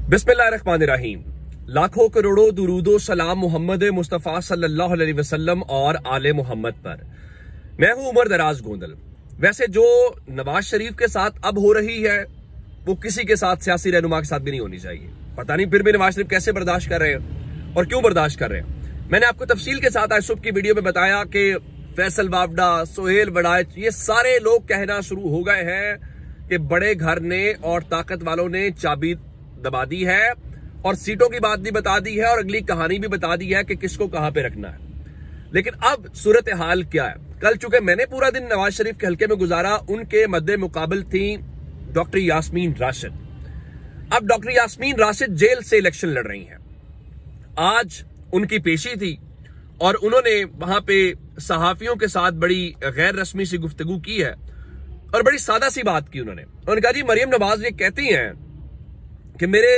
बिस्मिल्लाहिर्रहमानिर्रहीम। लाखों करोड़ों दुरूदो सलाम मोहम्मद मुस्तफ़ा सल्लल्लाहु अलैहि वसल्लम और आले मोहम्मद पर। मैं हूं उमर दराज गोंदल। वैसे जो नवाज शरीफ के साथ अब हो रही है वो किसी के साथ, सियासी रहनुमा के साथ भी नहीं होनी चाहिए। पता नहीं फिर भी नवाज शरीफ कैसे बर्दाश्त कर रहे हैं और क्यों बर्दाश्त कर रहे हैं। मैंने आपको तफसील के साथ आज सुबह की वीडियो में बताया कि फैसल वावडा, सोहेल बड़ाइच, ये सारे लोग कहना शुरू हो गए हैं कि बड़े घर ने और ताकत वालों ने चाबी दबा दी है और सीटों की बात भी बता दी है और अगली कहानी भी बता दी है कि किसको कहां पे रखना है। लेकिन अब सूरत हाल क्या है? कल चूंकि मैंने पूरा दिन नवाज शरीफ के हल्के में गुजारा, उनके मद्दे मुकाबल थी डॉक्टर यास्मीन राशिद। अब डॉक्टर यास्मीन राशिद जेल से इलेक्शन लड़ रही हैं। आज उनकी पेशी थी और उन्होंने वहां पे सहाफियों के साथ बड़ी गैर रस्मी सी गुफ्तगू की है और बड़ी सादा सी बात की। उन्होंने कहा, जी मरियम नवाज ये कहती हैं कि मेरे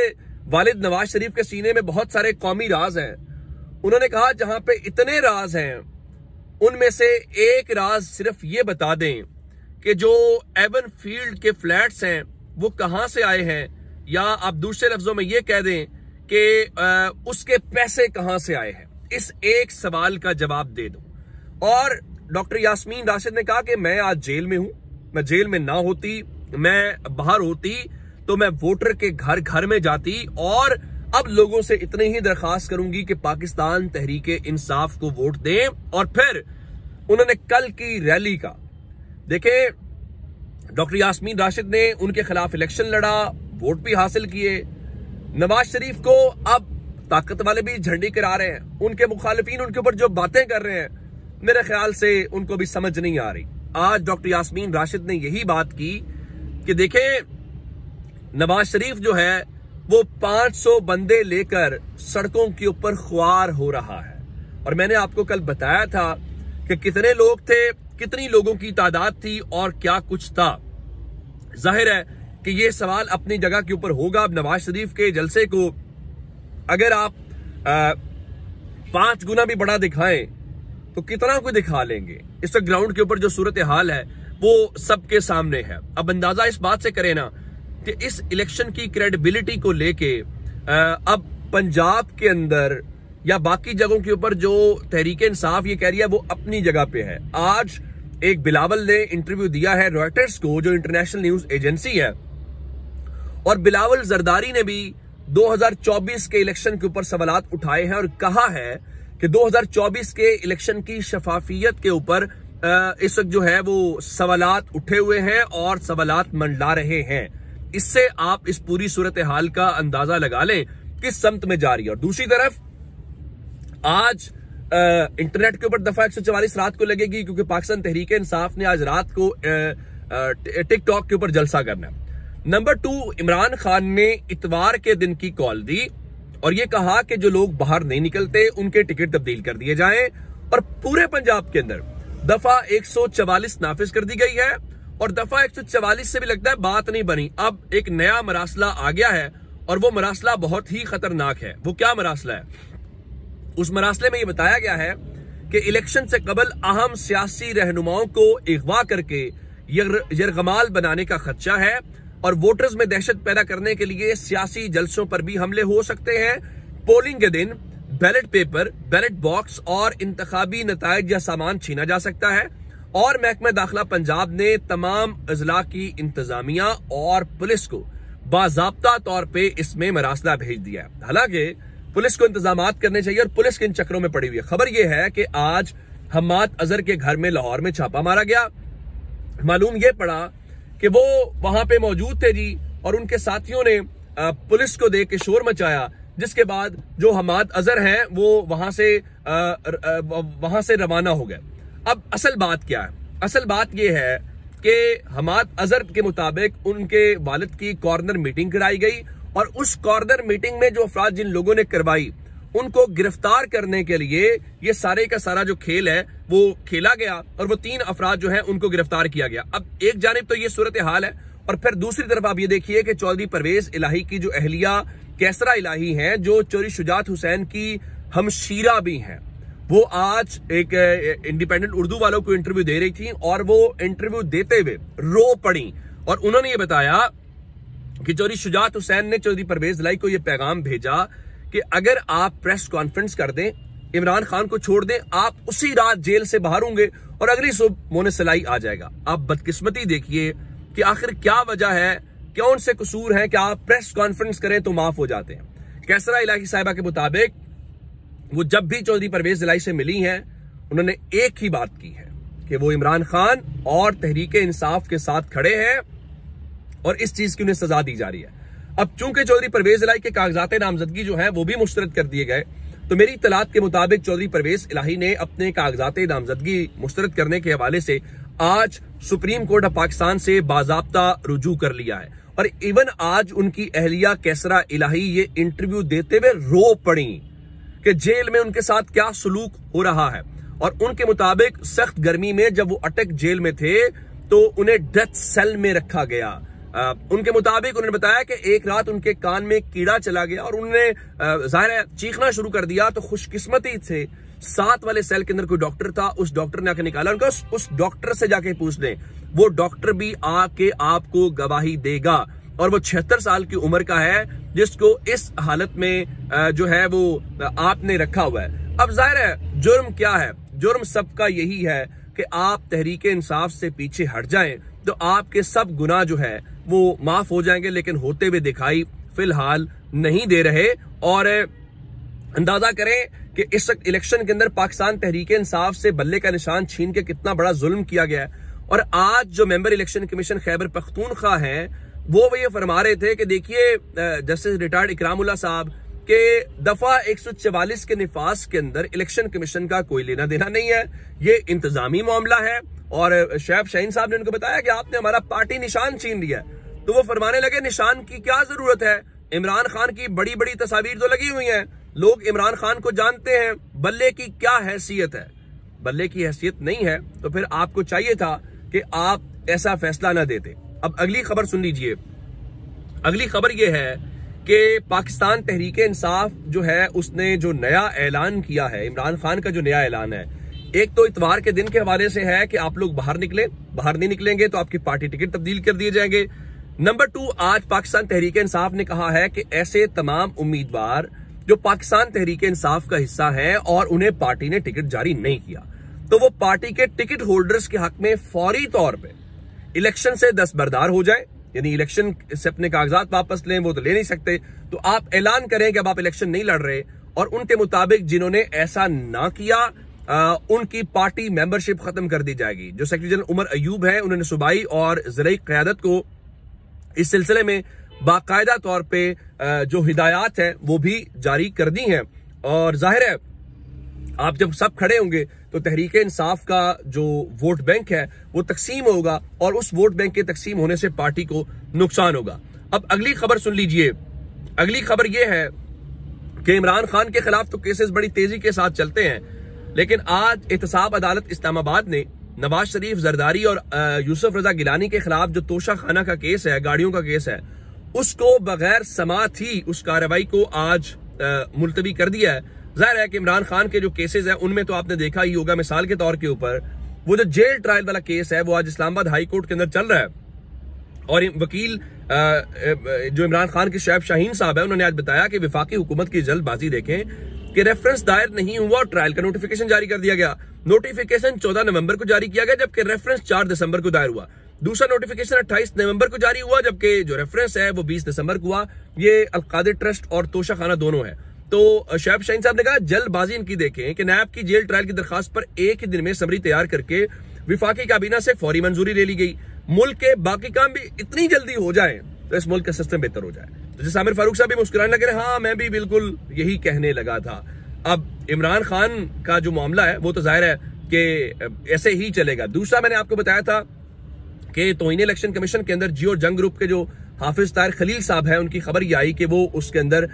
वालिद नवाज शरीफ के सीने में बहुत सारे कौमी राज हैं। उन्होंने कहा जहां पे इतने राज हैं उनमें से एक राज सिर्फ ये बता दें कि जो एवन फील्ड के फ्लैट्स हैं वो कहां से आए हैं, या आप दूसरे लफ्जों में ये कह दें कि उसके पैसे कहां से आए हैं। इस एक सवाल का जवाब दे दूं। और डॉक्टर यास्मीन राशिद ने कहा कि मैं आज जेल में हूं, मैं जेल में ना होती, मैं बाहर होती तो मैं वोटर के घर घर में जाती और अब लोगों से इतनी ही दरखास्त करूंगी कि पाकिस्तान तहरीके इंसाफ को वोट दें। और फिर उन्होंने कल की रैली का देखें, डॉक्टर यास्मीन राशिद ने उनके खिलाफ इलेक्शन लड़ा, वोट भी हासिल किए। नवाज शरीफ को अब ताकत वाले भी झंडी करा रहे हैं, उनके मुखालिफिन उनके ऊपर जो बातें कर रहे हैं मेरे ख्याल से उनको भी समझ नहीं आ रही। आज डॉक्टर यास्मीन राशिद ने यही बात की कि देखें नवाज शरीफ जो है वो 500 बंदे लेकर सड़कों के ऊपर ख्वार हो रहा है। और मैंने आपको कल बताया था कि कितने लोग थे, कितनी लोगों की तादाद थी और क्या कुछ था। जाहिर है कि ये सवाल अपनी जगह के ऊपर होगा। अब नवाज शरीफ के जलसे को अगर आप 5 गुना भी बड़ा दिखाएं तो कितना कोई दिखा लेंगे। इस वक्त ग्राउंड के ऊपर जो सूरत हाल है वो सबके सामने है। अब अंदाजा इस बात से करें ना कि इस इलेक्शन की क्रेडिबिलिटी को लेके अब पंजाब के अंदर या बाकी जगहों के ऊपर जो तहरीक इंसाफ ये कह रही है वो अपनी जगह पे है। आज एक बिलावल ने इंटरव्यू दिया है रॉयटर्स को, जो इंटरनेशनल न्यूज एजेंसी है, और बिलावल जरदारी ने भी 2024 के इलेक्शन के ऊपर सवालात उठाए हैं और कहा है कि 2024 के इलेक्शन की शफाफियत के ऊपर इस वक्त जो है वो सवालात उठे हुए हैं और सवालात मंडला रहे हैं। इससे आप इस पूरी सूरत हाल का अंदाजा लगा लें किस समत में जा रही है। और दूसरी तरफ आज इंटरनेट के ऊपर दफा 144 रात को लगेगी, क्योंकि पाकिस्तान तहरीक इंसाफ ने आज रात को टिकटॉक के ऊपर जलसा करना है। नंबर 2, इमरान खान ने इतवार के दिन की कॉल दी और यह कहा कि जो लोग बाहर नहीं निकलते उनके टिकट तब्दील कर दिए जाएं। और पूरे पंजाब के अंदर दफा 144 नाफिज कर दी गई है और दफा 144 से भी लगता है बात नहीं बनी। अब एक नया मरासला आ गया है और वो मरासला बहुत ही खतरनाक है। वो क्या मरासला है? उस मरासले में ये बताया गया है कि इलेक्शन से कबल अहम सियासी रहनुमाओं को अगवा करके यरगमाल बनाने का खदशा है और वोटर्स में दहशत पैदा करने के लिए सियासी जलसों पर भी हमले हो सकते हैं। पोलिंग के दिन बैलेट पेपर, बैलेट बॉक्स और इंतखाबी नतायज या सामान छीना जा सकता है। और महकमा दाखिला पंजाब ने तमाम अजला की इंतजामिया और पुलिस को बाज़ाब्ता तौर पे इसमें मरासला भेज दिया है। हालांकि पुलिस को इंतजामात करने चाहिए और पुलिस किन चक्रों में पड़ी हुई है। खबर यह है कि आज हम्माद अजहर के घर में लाहौर में छापा मारा गया। मालूम यह पड़ा कि वो वहां पे मौजूद थे जी, और उनके साथियों ने पुलिस को देख के शोर मचाया, जिसके बाद जो हम्माद अजहर हैं वो वहां से रवाना हो गए। अब असल बात क्या है? असल बात यह है कि हम्माद अजहर के मुताबिक उनके वालिद की कॉर्नर मीटिंग कराई गई और उस कॉर्नर मीटिंग में जो अफराद जिन लोगों ने करवाई उनको गिरफ्तार करने के लिए ये सारे का सारा जो खेल है वो खेला गया और वो 3 अफराद जो है उनको गिरफ्तार किया गया। अब एक जानिब तो ये सूरत हाल है और फिर दूसरी तरफ आप ये देखिए कि चौधरी परवेज इलाही की जो अहलिया कैसरा इलाही हैं, जो चौधरी शुजात हुसैन की हमशीरा भी हैं, वो आज एक इंडिपेंडेंट उर्दू वालों को इंटरव्यू दे रही थी और वो इंटरव्यू देते हुए रो पड़ी और उन्होंने ये बताया कि चौधरी शुजात हुसैन ने चौधरी परवेज इलाही को यह पैगाम भेजा कि अगर आप प्रेस कॉन्फ्रेंस कर दें, इमरान खान को छोड़ दें, आप उसी रात जेल से बाहर होंगे और अगली सुबह मोनिस इलाही आ जाएगा। आप बदकिस्मती देखिए कि आखिर क्या वजह है, कौन से कसूर हैं कि आप प्रेस कॉन्फ्रेंस करें तो माफ हो जाते हैं। कैसरा इलाही साहिबा के मुताबिक वो जब भी चौधरी परवेज इलाही से मिली हैं, उन्होंने एक ही बात की है कि वो इमरान खान और तहरीक इंसाफ के साथ खड़े हैं और इस चीज की उन्हें सजा दी जा रही है। अब चूंकि चौधरी परवेज इलाही के कागजात नामजदगी जो है वो भी मुस्तरद कर दिए गए, तो मेरी इत्तलात के मुताबिक चौधरी परवेज इलाही ने अपने कागजात नामजदगी मुस्तरद करने के हवाले से आज सुप्रीम कोर्ट ऑफ पाकिस्तान से बाज़ाब्ता रुजू कर लिया है। और इवन आज उनकी अहलिया कैसरा इलाही ये इंटरव्यू देते हुए रो पड़ी कि जेल में उनके साथ क्या सलूक हो रहा है। और उनके मुताबिक सख्त गर्मी में जब वो अटक जेल में थे तो उन्हें डेथ सेल में रखा गया। उनके मुताबिक उन्होंने बताया कि एक रात उनके कान में कीड़ा चला गया और उन्होंने जाहिर है चीखना शुरू कर दिया। तो खुशकिस्मती से 7 वाले सेल के अंदर कोई डॉक्टर था, उस डॉक्टर ने आके निकाला। उनका उस डॉक्टर से जाके पूछ लें, वो डॉक्टर भी आके आपको गवाही देगा। और वो 76 साल की उम्र का है जिसको इस हालत में जो है वो आपने रखा हुआ है। अब जाहिर है जुर्म क्या है, जुर्म सबका यही है कि आप तहरीक इंसाफ से पीछे हट जाएं तो आपके सब गुनाह जो है वो माफ हो जाएंगे, लेकिन होते हुए दिखाई फिलहाल नहीं दे रहे। और अंदाजा करें कि इस इलेक्शन के अंदर पाकिस्तान तहरीक इंसाफ से बल्ले का निशान छीन के कितना बड़ा जुल्म किया गया है। और आज जो member election commission Khyber Pakhtunkhwa हैं वो ये फरमा रहे थे कि देखिए जस्टिस रिटायर्ड इकरामुल्लाह साहब के दफा 144 के निफास के अंदर इलेक्शन कमीशन का कोई लेना देना नहीं है, ये इंतजामी मामला है। और शैब शाहीन साहब ने उनको बताया कि आपने हमारा पार्टी निशान छीन लिया। तो वो फरमाने लगे निशान की क्या जरूरत है, इमरान खान की बड़ी बड़ी तस्वीर तो लगी हुई हैं, लोग इमरान खान को जानते हैं, बल्ले की क्या हैसियत है। बल्ले की हैसियत नहीं है तो फिर आपको चाहिए था कि आप ऐसा फैसला ना देते। अब अगली खबर सुन लीजिए। अगली खबर यह है कि पाकिस्तान तहरीक इंसाफ जो है उसने जो नया ऐलान किया है, इमरान खान का जो नया ऐलान है, एक तो इतवार के दिन के हवाले से है कि आप लोग बाहर निकले, बाहर नहीं निकलेंगे तो आपकी पार्टी टिकट तब्दील कर दिए जाएंगे। नंबर 2, आज पाकिस्तान तहरीक इंसाफ ने कहा है कि ऐसे तमाम उम्मीदवार जो पाकिस्तान तहरीक इंसाफ का हिस्सा है और उन्हें पार्टी ने टिकट जारी नहीं किया, तो वो पार्टी के टिकट होल्डर्स के हक में फौरी तौर पर इलेक्शन से दस्तबरदार हो जाए। यानी इलेक्शन से अपने कागजात वापस लें, वो तो ले नहीं सकते, तो आप ऐलान करें कि अब आप इलेक्शन नहीं लड़ रहे। और उनके मुताबिक जिन्होंने ऐसा ना किया उनकी पार्टी मेंबरशिप खत्म कर दी जाएगी। जो सेक्रेटरी जनरल उमर अयूब है उन्होंने सूबाई और ज़राई क़यादत को इस सिलसिले में बाकायदा तौर पे जो हिदायत है वो भी जारी कर दी हैं। और जाहिर है आप जब सब खड़े होंगे तो तहरीक इंसाफ का जो वोट बैंक है वो तकसीम होगा और उस वोट बैंक के तकसीम होने से पार्टी को नुकसान होगा। अब अगली खबर सुन लीजिए। अगली खबर यह है कि इमरान खान के खिलाफ तो केसेस बड़ी तेजी के साथ चलते हैं, लेकिन आज एहतसाब अदालत इस्लामाबाद ने नवाज शरीफ, जरदारी और यूसुफ रजा गिलानी के खिलाफ जो तोशा खाना का केस है, गाड़ियों का केस है, उसको बगैर समाअत ही उस कार्रवाई को आज मुलतवी कर दिया है। जाहिर है कि इमरान खान के जो केसेस हैं उनमें तो आपने देखा ही होगा, मिसाल के तौर के ऊपर वो जो जेल ट्रायल वाला केस है वो आज इस्लामाबाद हाई कोर्ट के अंदर चल रहा है। और वकील जो इमरान खान के शैब शाहीन साहब है उन्होंने आज बताया कि वफाकी हुकूमत की जल्दबाजी देखें कि रेफरेंस दायर नहीं हुआ और ट्रायल का नोटिफिकेशन जारी कर दिया गया। नोटिफिकेशन 14 नवंबर को जारी किया गया जबकि रेफरेंस 4 दिसंबर को दायर हुआ। दूसरा नोटिफिकेशन 28 नवंबर को जारी हुआ जबकि जो रेफरेंस है वो 20 दिसंबर को हुआ। ये अलकादिर ट्रस्ट और तोशा खाना दोनों है। तो शैब शाहीन साहब ने कहा जल्दबाजी इनकी देखें कि नैब की जेल ट्रायल की दरखास्त पर एक ही दिन में समरी तैयार करके विफाकी काबीना से फौरी मंजूरी ले ली गई। मुल्क के बाकी काम भी इतनी जल्दी हो जाए तो इस मुल्क का सिस्टम बेहतर हो जाए। तो जैसे आमिर फारूक साहब भी मुस्कुराने लगे, हाँ मैं भी बिल्कुल यही कहने लगा था। अब इमरान खान का जो मामला है वो तो जाहिर है कि ऐसे ही चलेगा। दूसरा मैंने आपको बताया था कि तौहीन इलेक्शन कमीशन के अंदर जियो जंग ग्रुप के जो हाफिज तारिक खलील साहब है उनकी खबर ये आई कि वो उसके अंदर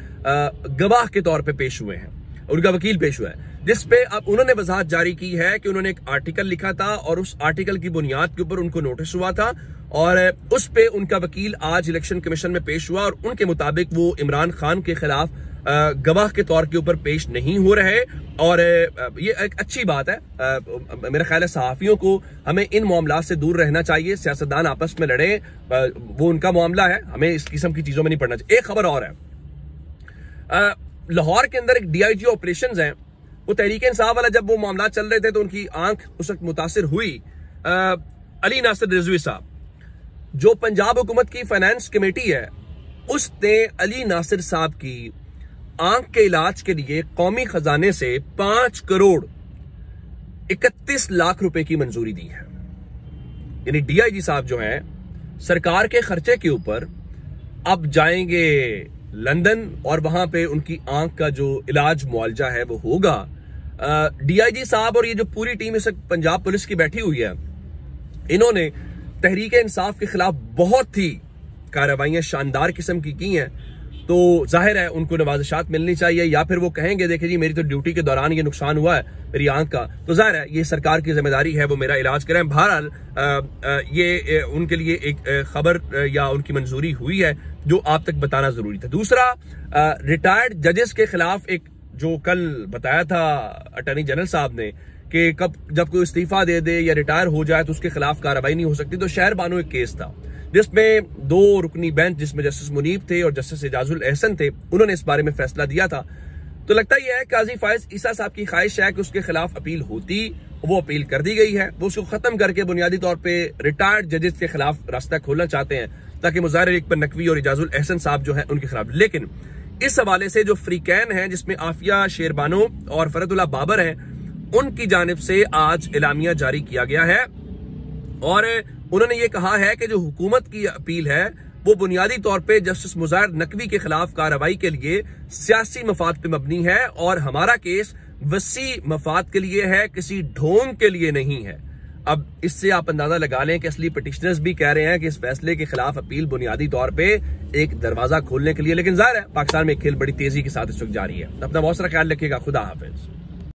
गवाह के तौर पे पेश हुए हैं, उनका वकील पेश हुआ है, जिसपे अब उन्होंने वजाहत जारी की है कि उन्होंने एक आर्टिकल लिखा था और उस आर्टिकल की बुनियाद के ऊपर उनको नोटिस हुआ था और उस पे उनका वकील आज इलेक्शन कमीशन में पेश हुआ और उनके मुताबिक वो इमरान खान के खिलाफ गवाह के तौर के ऊपर पेश नहीं हो रहे। और ये एक अच्छी बात है। मेरा ख्याल है सहाफियों को हमें इन मामलों से दूर रहना चाहिए। सियासतदान आपस में लड़े, वो उनका मामला है, हमें इस किस्म की चीजों में नहीं पड़ना चाहिए। एक खबर और है, लाहौर के अंदर एक DIG ऑपरेशंस हैं, वो तहरीक इंसाफ वाला जब वो मामला चल रहे थे तो उनकी आंख उस वक्त मुतासिर हुई। अली नासिर रिजवी साहब, जो पंजाब हुकूमत की फाइनेंस कमेटी है, उसने अली नासिर साहब की आंख के इलाज के लिए कौमी खजाने से 5 करोड़ 31 लाख रुपए की मंजूरी दी है। यानी DIG साहब जो हैं, सरकार के खर्चे के ऊपर अब जाएंगे लंदन और वहां पे उनकी आंख का जो इलाज मुआवजा है वो होगा। DIG साहब और ये जो पूरी टीम इस पंजाब पुलिस की बैठी हुई है, इन्होंने तहरीक इंसाफ के खिलाफ बहुत ही कार्रवाइयां शानदार किस्म की हैं। तो जाहिर है उनको नवाजिशात मिलनी चाहिए, या फिर वो कहेंगे देखिए जी मेरी तो ड्यूटी के दौरान ये नुकसान हुआ है मेरी आंख का, तो जाहिर है ये सरकार की जिम्मेदारी है वो मेरा इलाज करें। बहरहाल ये उनके लिए एक खबर या उनकी मंजूरी हुई है जो आप तक बताना जरूरी था। दूसरा, रिटायर्ड जजेस के खिलाफ एक जो कल बताया था अटॉर्नी जनरल साहब ने कि जब कोई इस्तीफा दे दे या रिटायर हो जाए तो उसके खिलाफ कार्रवाई नहीं हो सकती। तो शहर बानो एक केस था जिसमें 2 रुकनी बेंच, जिसमें जस्टिस मुनीब थे और जस्टिस एजाजुल एहसन थे, उन्होंने इस बारे में फैसला दिया था। तो लगता ही है काजी फायज ईसा साहब की ख्वाहिश है कि उसके खिलाफ अपील होती, वो अपील कर दी गई है। वो उसको खत्म करके बुनियादी तौर पर रिटायर्ड जजेस के खिलाफ रास्ता खोलना चाहते हैं ताकि मुजाहिर एक पर नकवी और एजाजुल एहसन साहब जो है उनके खिलाफ। लेकिन इस हवाले से जो फ्रीकैन है, जिसमें आफिया शेरबानो और फरदुल्ला बाबर है, उनकी जानिब से आज एलामिया जारी किया गया है और उन्होंने ये कहा है कि जो हुकूमत की अपील है वो बुनियादी तौर पे जस्टिस मुजाहिर नकवी के खिलाफ कार्रवाई के लिए सियासी मफाद पे मबनी है और हमारा केस वसी मफाद के लिए है, किसी ढोंग के लिए नहीं है। अब इससे आप अंदाजा लगा लें कि असली पिटिशनर्स भी कह रहे हैं कि इस फैसले के खिलाफ अपील बुनियादी तौर पे एक दरवाजा खोलने के लिए। लेकिन जाहिर है पाकिस्तान में खेल बड़ी तेजी के साथ इस वक्त जारी है। अपना बहुत सारा ख्याल रखिएगा। खुदा हाफिज।